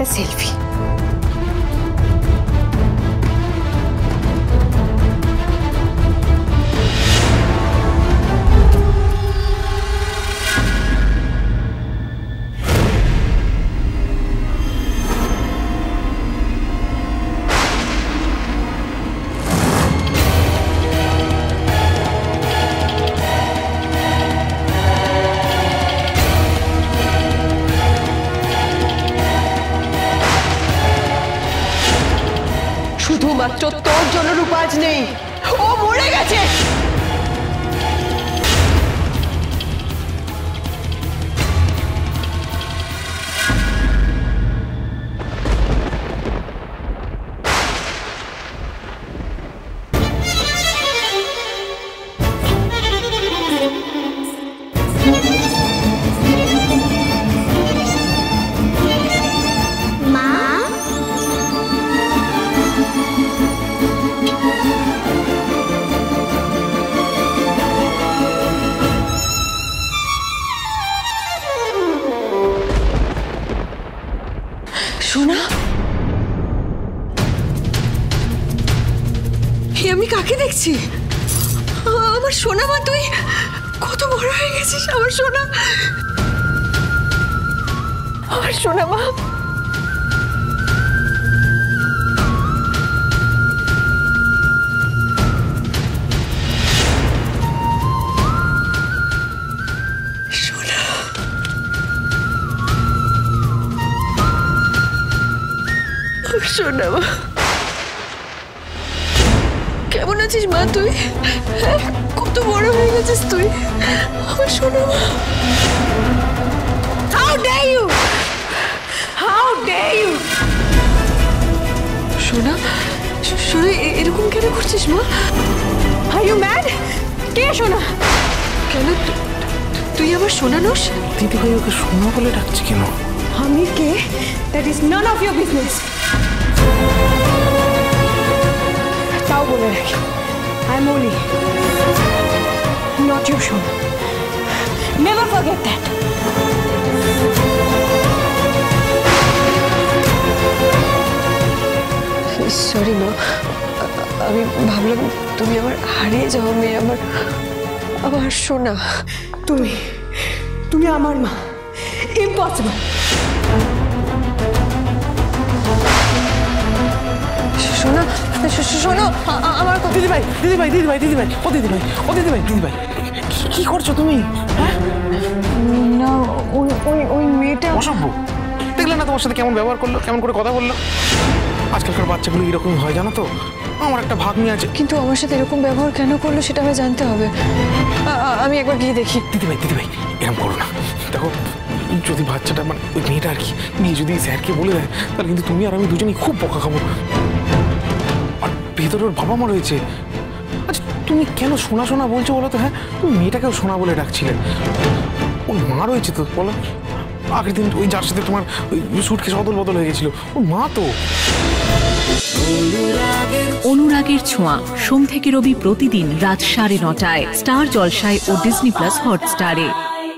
একটা সেলফি। শুধুমাত্র তোর জন্য রূপা আজ নেই, ও মরে গেছে। সোনা, আমি কাকে দেখছি? আমার সোনা মা, তুই কত বড় হয়ে গেছিস আমার সোনা, আমার সোনা মা। সোনা মা, কেমন আছিস মা? তুই কত বড় হয়ে গেছিস তুই, আমার সোনা মা। How dare you! How dare you! সোনা, সোনা এরকম কেন করছিস মা? Are you mad? কে সোনা? কেন তুই আমার সোনা নোস? দিদি ভাই ওকে সোনা বলে ডাকছি কেন? আমি কে? That is none of your business. তাও বলে রাখি, I'm Oli, not your Shona. Never forget that. Sorry মা, আমি ভাবলাম তুমি আমার হারিয়ে যাওয়া মেয়ে, আমার সোনা। তুমি আমার মা, ইম্পসিবল। শোনো শোনো, আমার দিদিভাই দিদিভাই দিদিভাই দিদিভাই ও দিদিভাই ও দিদিভাই দিদিভাই কি করছো তুমি? না, ওই মেয়েটা অসভ্য। দেখলে না তোমার সাথে কেমন ব্যবহার করলো, কেমন করে কথা বললো। আজকালকার বাচ্চাগুলো এরকম হয় জানো তো। আমার একটা ভাগ্নি আছে, কিন্তু আমার সাথে এরকম ব্যবহার কেন করলো সেটা আমি জানতে হবে। আমি একবার গিয়ে দেখি। দিদিভাই দিদিভাই এরকম করো না। দেখো, যদি বাচ্চাটা মানে ওই মেয়েটা আর কি নিয়ে যদি স্যারকে বলে দেয়, তাহলে কিন্তু তুমি আর আমি দুজনেই খুব বকা খাবো। আর ভেতরে ওর বাবা মা রয়েছে। আচ্ছা, তুমি কেন সোনা সোনা বলছো বলো তো? হ্যাঁ, তুমি মেয়েটাকেও সোনা বলে ডাকছিলে, ওর মা রয়েছে তো বলো। আগের দিন ওই যার সাথে তোমার ওই সুটকেস অদল বদল হয়ে গেছিল, ওর মা তো। অনুরাগের ছোঁয়া, সোম থেকে রবি প্রতিদিন রাত 9:30টায় স্টার জলসায় ও ডিজনি প্লাস হটস্টারে।